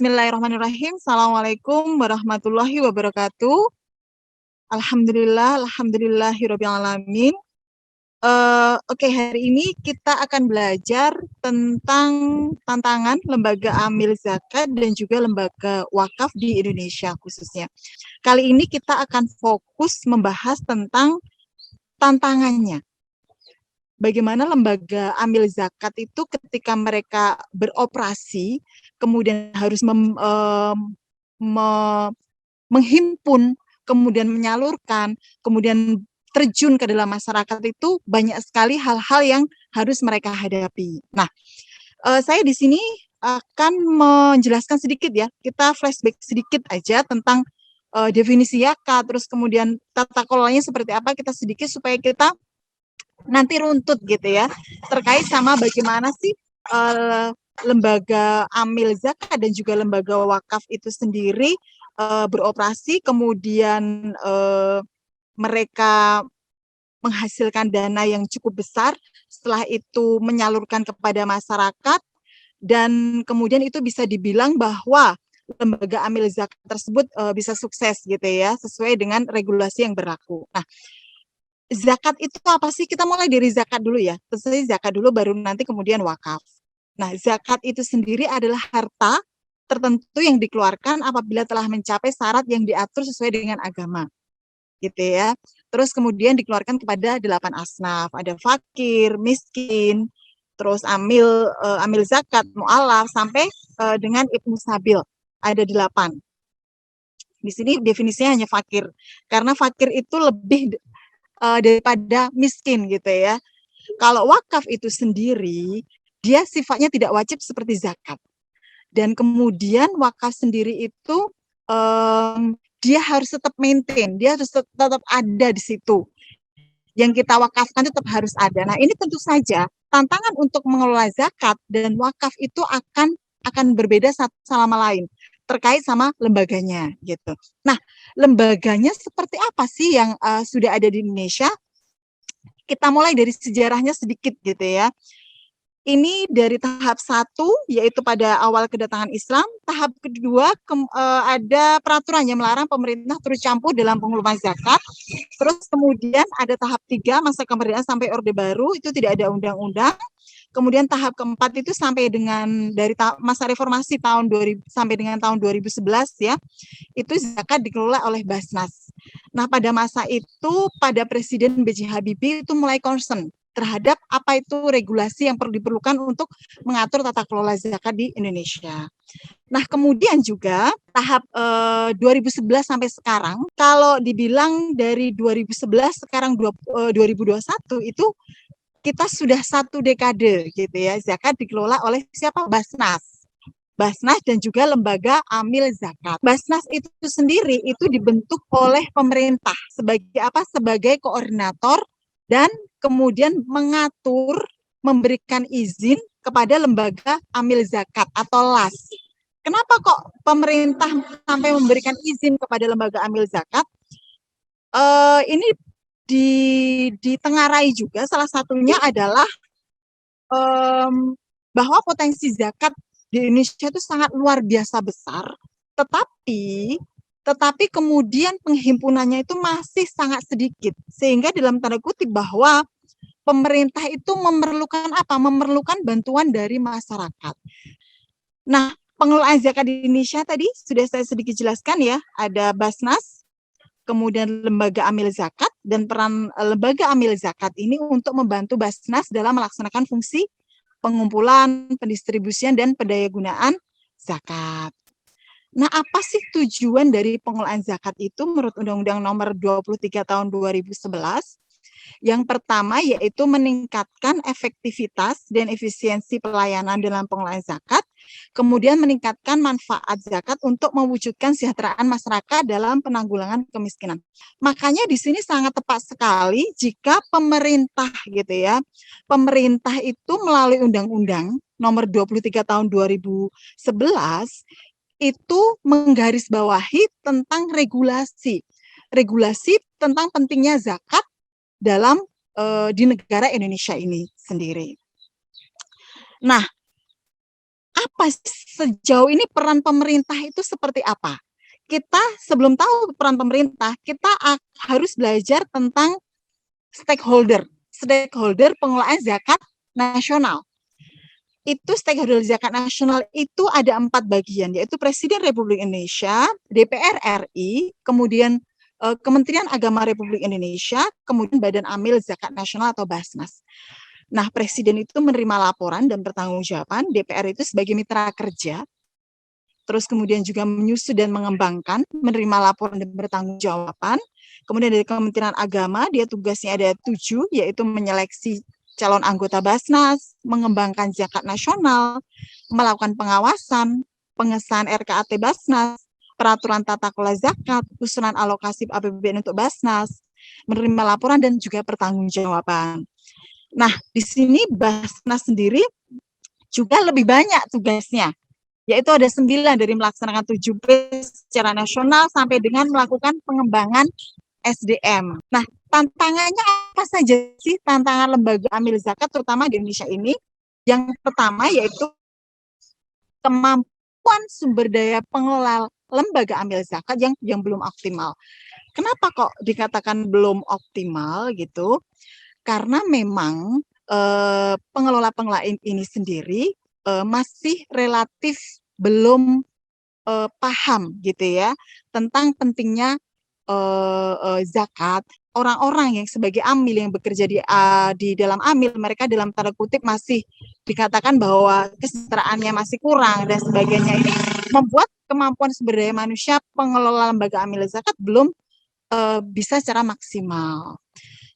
Bismillahirrahmanirrahim. Assalamualaikum warahmatullahi wabarakatuh. Alhamdulillahirabbil alamin. Oke, hari ini kita akan belajar tentang tantangan lembaga amil zakat dan juga lembaga wakaf di Indonesia khususnya. Kali ini kita akan fokus membahas tentang tantangannya. Bagaimana lembaga amil zakat itu ketika mereka beroperasi, kemudian harus menghimpun, kemudian menyalurkan, kemudian terjun ke dalam masyarakat itu banyak sekali hal-hal yang harus mereka hadapi. Nah, saya di sini akan menjelaskan sedikit ya, kita flashback sedikit aja tentang definisi zakat, terus kemudian tata kelolanya seperti apa, kita sedikit supaya kita nanti runtut gitu ya, terkait sama bagaimana sih lembaga amil zakat dan juga lembaga wakaf itu sendiri beroperasi, kemudian mereka menghasilkan dana yang cukup besar, setelah itu menyalurkan kepada masyarakat, dan kemudian itu bisa dibilang bahwa lembaga amil zakat tersebut bisa sukses gitu ya, sesuai dengan regulasi yang berlaku. Nah, zakat itu apa sih? Kita mulai dari zakat dulu ya. Tentu saja zakat dulu, baru nanti kemudian wakaf. Nah, zakat itu sendiri adalah harta tertentu yang dikeluarkan apabila telah mencapai syarat yang diatur sesuai dengan agama, gitu ya. Terus kemudian dikeluarkan kepada 8 asnaf, ada fakir, miskin, terus amil zakat, mu'alaf, sampai dengan ibnu sabil, ada 8. Di sini definisinya hanya fakir, karena fakir itu lebih daripada miskin gitu ya. Kalau wakaf itu sendiri, dia sifatnya tidak wajib seperti zakat. Dan kemudian wakaf sendiri itu dia harus tetap maintain, dia harus tetap ada di situ. Yang kita wakafkan tetap harus ada. Nah, ini tentu saja tantangan untuk mengelola zakat dan wakaf itu akan berbeda satu sama lain terkait sama lembaganya gitu. Nah, lembaganya seperti apa sih yang sudah ada di Indonesia? Kita mulai dari sejarahnya sedikit gitu ya. Ini dari tahap 1, yaitu pada awal kedatangan Islam. Tahap kedua, ada peraturan yang melarang pemerintah turut campur dalam pengumuman zakat. Terus kemudian ada tahap 3, masa kemerdekaan sampai Orde Baru, itu tidak ada undang-undang. Kemudian tahap keempat itu sampai dengan dari masa reformasi tahun 2000 sampai dengan tahun 2011 ya, itu zakat dikelola oleh Basnas. Nah, pada masa itu, pada Presiden B.J. Habibie itu mulai concern terhadap apa itu regulasi yang perlu diperlukan untuk mengatur tata kelola zakat di Indonesia. Nah, kemudian juga tahap 2011 sampai sekarang, kalau dibilang dari 2011 sekarang 2021 itu kita sudah 1 dekade gitu ya, zakat dikelola oleh siapa? Basnas. Basnas dan juga lembaga amil zakat. Basnas itu sendiri itu dibentuk oleh pemerintah sebagai apa? Sebagai koordinator dan kemudian mengatur, memberikan izin kepada lembaga amil zakat atau LAS. Kenapa kok pemerintah sampai memberikan izin kepada lembaga amil zakat? Ini ditengarai juga, salah satunya adalah bahwa potensi zakat di Indonesia itu sangat luar biasa besar, tetapi kemudian penghimpunannya itu masih sangat sedikit, sehingga dalam tanda kutip bahwa pemerintah itu memerlukan apa? Memerlukan bantuan dari masyarakat. Nah, pengelolaan zakat di Indonesia tadi sudah saya sedikit jelaskan ya, ada Basnas, kemudian lembaga amil zakat, dan peran lembaga amil zakat ini untuk membantu Basnas dalam melaksanakan fungsi pengumpulan, pendistribusian, dan pendayagunaan zakat. Nah, apa sih tujuan dari pengelolaan zakat itu menurut Undang-Undang Nomor 23 Tahun 2011? Yang pertama yaitu meningkatkan efektivitas dan efisiensi pelayanan dalam pengelolaan zakat, kemudian meningkatkan manfaat zakat untuk mewujudkan kesejahteraan masyarakat dalam penanggulangan kemiskinan. Makanya di sini sangat tepat sekali jika pemerintah gitu ya, pemerintah itu melalui Undang-Undang Nomor 23 Tahun 2011 itu menggarisbawahi tentang regulasi tentang pentingnya zakat dalam di negara Indonesia ini sendiri. Nah, apa sejauh ini peran pemerintah itu seperti apa? Kita sebelum tahu peran pemerintah, kita harus belajar tentang stakeholder pengelolaan zakat nasional. Itu stakeholder zakat nasional itu ada 4 bagian, yaitu Presiden Republik Indonesia, DPR RI, kemudian Kementerian Agama Republik Indonesia, kemudian Badan Amil Zakat Nasional atau Basnas. Nah, Presiden itu menerima laporan dan pertanggungjawaban, DPR itu sebagai mitra kerja, terus kemudian juga menyusun dan mengembangkan, menerima laporan dan pertanggungjawaban. Kemudian dari Kementerian Agama, dia tugasnya ada 7, yaitu menyeleksi calon anggota Basnas, mengembangkan zakat nasional, melakukan pengawasan, pengesahan RKAT Basnas, peraturan tata kelola zakat, usulan alokasi APBN untuk Basnas, menerima laporan dan juga pertanggungjawaban. Nah, di sini Basnas sendiri juga lebih banyak tugasnya, yaitu ada 9 dari melaksanakan 7P secara nasional sampai dengan melakukan pengembangan SDM. Nah, tantangannya apa saja sih tantangan lembaga amil zakat terutama di Indonesia ini? Yang pertama yaitu kemampuan sumber daya pengelola lembaga amil zakat yang belum optimal. Kenapa kok dikatakan belum optimal gitu? Karena memang pengelola-pengelola ini sendiri masih relatif belum paham gitu ya tentang pentingnya zakat. Orang-orang yang sebagai amil yang bekerja di dalam amil, mereka dalam tanda kutip masih dikatakan bahwa kesejahteraannya masih kurang dan sebagainya. Ini membuat kemampuan sumber daya manusia pengelola lembaga amil zakat belum bisa secara maksimal.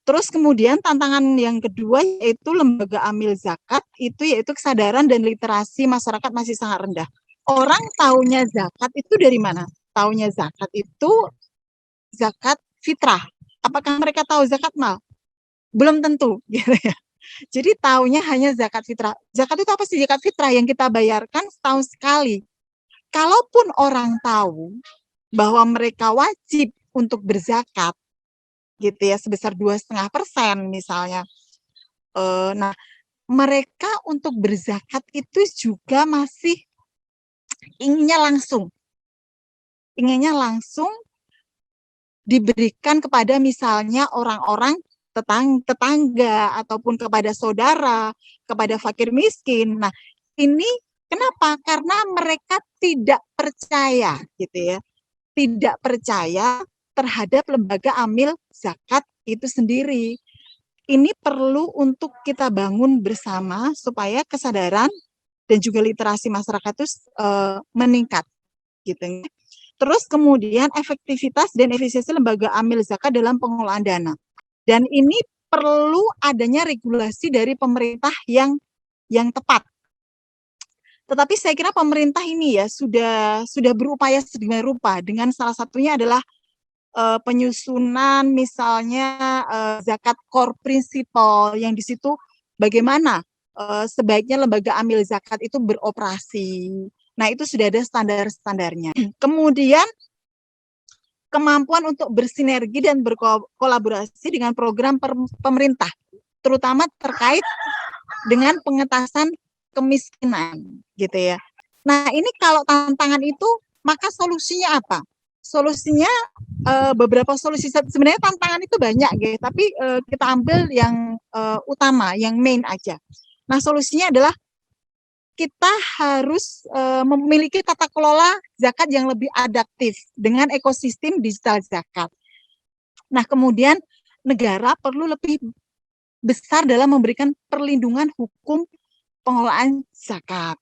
Terus kemudian tantangan yang kedua yaitu lembaga amil zakat itu yaitu kesadaran dan literasi masyarakat masih sangat rendah. Orang taunya zakat itu dari mana? Taunya zakat itu zakat fitrah. Apakah mereka tahu zakat mal? Belum tentu, gitu ya. Jadi taunya hanya zakat fitrah. Zakat itu apa sih zakat fitrah? Yang kita bayarkan setahun sekali. Kalaupun orang tahu bahwa mereka wajib untuk berzakat, gitu ya, sebesar 2,5% misalnya. Nah, mereka untuk berzakat itu juga masih inginnya langsung diberikan kepada misalnya orang-orang tetangga ataupun kepada saudara, kepada fakir miskin. Nah, ini kenapa? Karena mereka tidak percaya gitu ya. Tidak percaya terhadap lembaga amil zakat itu sendiri. Ini perlu untuk kita bangun bersama supaya kesadaran dan juga literasi masyarakat itu meningkat gitu. Terus kemudian efektivitas dan efisiensi lembaga amil zakat dalam pengelolaan dana. Dan ini perlu adanya regulasi dari pemerintah yang tepat. Tetapi saya kira pemerintah ini ya sudah berupaya sedemikian rupa dengan salah satunya adalah penyusunan misalnya zakat core principle yang di situ bagaimana sebaiknya lembaga amil zakat itu beroperasi. Nah, itu sudah ada standar-standarnya. Kemudian kemampuan untuk bersinergi dan berkolaborasi dengan program pemerintah, terutama terkait dengan pengentasan kemiskinan, gitu ya. Nah, ini kalau tantangan itu, maka solusinya apa? Solusinya beberapa solusi. Sebenarnya tantangan itu banyak, gitu, tapi kita ambil yang utama, yang main aja. Nah, solusinya adalah kita harus memiliki tata kelola zakat yang lebih adaptif dengan ekosistem digital zakat. Nah, kemudian negara perlu lebih besar dalam memberikan perlindungan hukum pengelolaan zakat.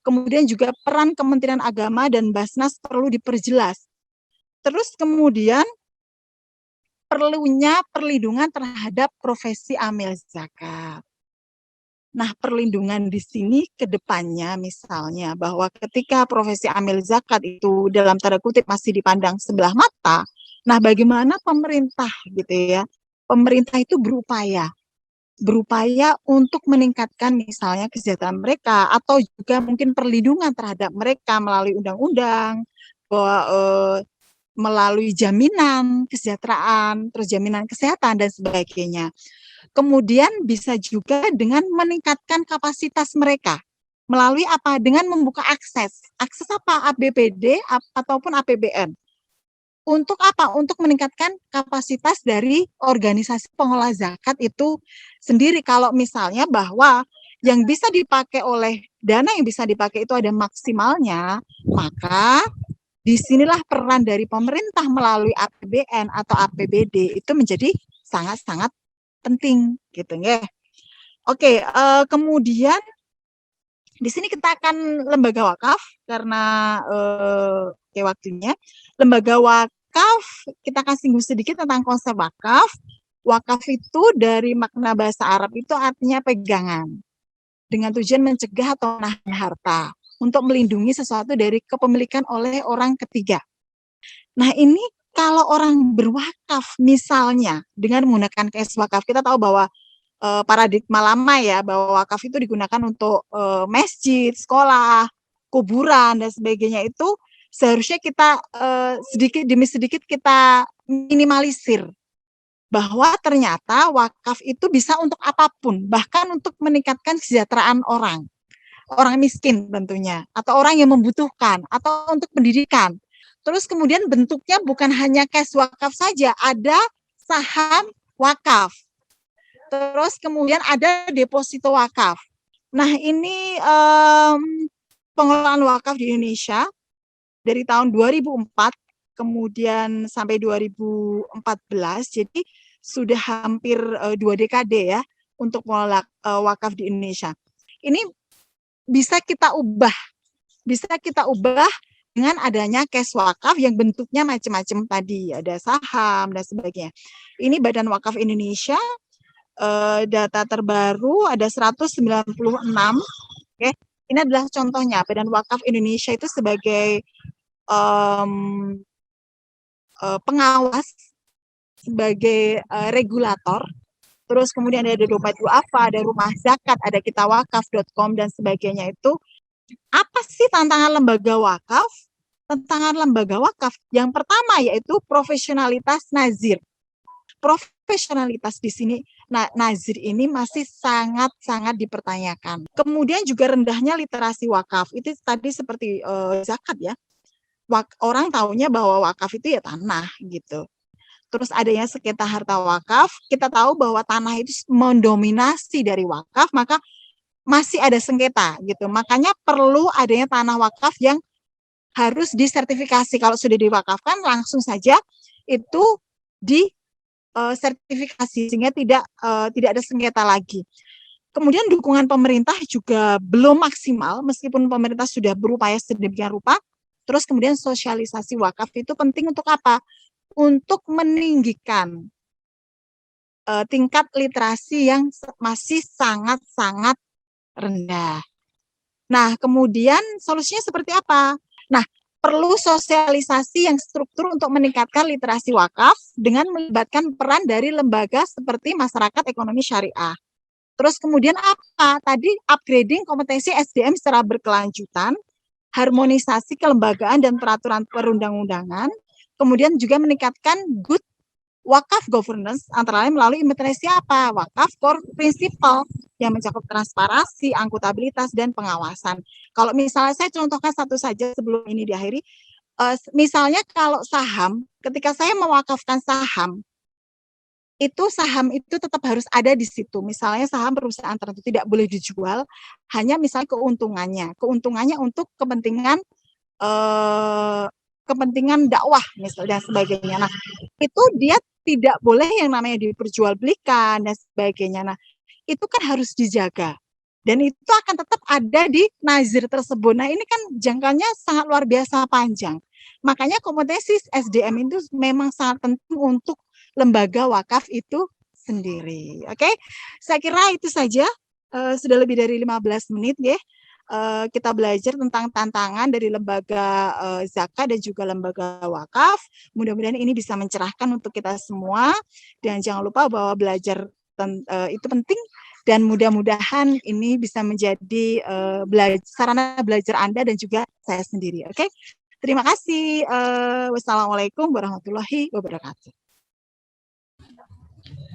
Kemudian juga peran Kementerian Agama dan Basnas perlu diperjelas. Terus kemudian perlunya perlindungan terhadap profesi amil zakat. Nah, perlindungan di sini ke depannya misalnya bahwa ketika profesi amil zakat itu dalam tanda kutip masih dipandang sebelah mata, nah bagaimana pemerintah gitu ya, pemerintah itu berupaya untuk meningkatkan misalnya kesejahteraan mereka atau juga mungkin perlindungan terhadap mereka melalui undang-undang, melalui jaminan kesejahteraan, terus jaminan kesehatan dan sebagainya. Kemudian bisa juga dengan meningkatkan kapasitas mereka. Melalui apa? Dengan membuka akses. Akses apa? APBD ataupun APBN. Untuk apa? Untuk meningkatkan kapasitas dari organisasi pengelola zakat itu sendiri. Kalau misalnya bahwa yang bisa dipakai oleh dana yang bisa dipakai itu ada maksimalnya, maka disinilah peran dari pemerintah melalui APBN atau APBD itu menjadi sangat-sangat penting gitu ya. Oke, kemudian di sini kita akan lembaga wakaf karena waktunya. Lembaga wakaf kita akan singgung sedikit tentang konsep wakaf. Wakaf itu dari makna bahasa Arab itu artinya pegangan dengan tujuan mencegah atau menahan harta untuk melindungi sesuatu dari kepemilikan oleh orang ketiga. Nah ini kalau orang berwakaf misalnya dengan menggunakan kes wakaf, kita tahu bahwa paradigma lama ya bahwa wakaf itu digunakan untuk masjid, sekolah, kuburan dan sebagainya itu seharusnya kita sedikit demi sedikit kita minimalisir bahwa ternyata wakaf itu bisa untuk apapun, bahkan untuk meningkatkan kesejahteraan orang miskin tentunya, atau orang yang membutuhkan, atau untuk pendidikan. Terus kemudian bentuknya bukan hanya cash wakaf saja, ada saham wakaf. Terus kemudian ada deposito wakaf. Nah ini pengelolaan wakaf di Indonesia dari tahun 2004 kemudian sampai 2014, jadi sudah hampir 2 dekade ya untuk mengelola wakaf di Indonesia. Ini bisa kita ubah dengan adanya cash wakaf yang bentuknya macam-macam tadi, ada saham dan sebagainya. Ini Badan Wakaf Indonesia, data terbaru ada 196. Oke, ini adalah contohnya Badan Wakaf Indonesia itu sebagai pengawas, sebagai regulator. Terus kemudian ada dompet duafa, ada rumah zakat, ada kitawakaf.com dan sebagainya. Itu apa sih tantangan lembaga wakaf? Tantangan lembaga wakaf yang pertama yaitu profesionalitas nazir. Profesionalitas di sini nazir ini masih sangat-sangat dipertanyakan. Kemudian juga rendahnya literasi wakaf. Itu tadi seperti zakat ya. Orang taunya bahwa wakaf itu ya tanah gitu. Terus adanya sengketa harta wakaf, kita tahu bahwa tanah itu mendominasi dari wakaf, maka masih ada sengketa gitu. Makanya perlu adanya tanah wakaf yang harus disertifikasi. Kalau sudah diwakafkan langsung saja itu disertifikasi sehingga tidak ada sengketa lagi. Kemudian dukungan pemerintah juga belum maksimal meskipun pemerintah sudah berupaya sedemikian rupa. Terus kemudian sosialisasi wakaf itu penting untuk apa? Untuk meninggikan tingkat literasi yang masih sangat-sangat rendah. Nah, kemudian solusinya seperti apa? Nah, perlu sosialisasi yang struktur untuk meningkatkan literasi wakaf dengan melibatkan peran dari lembaga seperti masyarakat ekonomi syariah. Terus kemudian apa? Tadi upgrading kompetensi SDM secara berkelanjutan, harmonisasi kelembagaan dan peraturan perundang-undangan, kemudian juga meningkatkan good wakaf governance antara lain melalui implementasi apa? Wakaf core principle yang mencakup transparansi, akuntabilitas, dan pengawasan. Kalau misalnya saya contohkan satu saja sebelum ini diakhiri, misalnya kalau saham, ketika saya mewakafkan saham itu tetap harus ada di situ. Misalnya saham perusahaan tertentu tidak boleh dijual, hanya misalnya keuntungannya untuk kepentingan dakwah misalnya dan sebagainya. Nah, itu dia tidak boleh yang namanya diperjualbelikan dan sebagainya. Nah, itu kan harus dijaga. Dan itu akan tetap ada di nazir tersebut. Nah, ini kan jangkanya sangat luar biasa panjang. Makanya kompetensi SDM itu memang sangat penting untuk lembaga wakaf itu sendiri. Oke, saya kira itu saja. Sudah lebih dari 15 menit ya. Kita belajar tentang tantangan dari lembaga zakat dan juga lembaga wakaf. Mudah-mudahan ini bisa mencerahkan untuk kita semua. Dan jangan lupa bahwa belajar itu penting. Dan mudah-mudahan ini bisa menjadi sarana belajar Anda dan juga saya sendiri. Oke, terima kasih. Wassalamualaikum warahmatullahi wabarakatuh.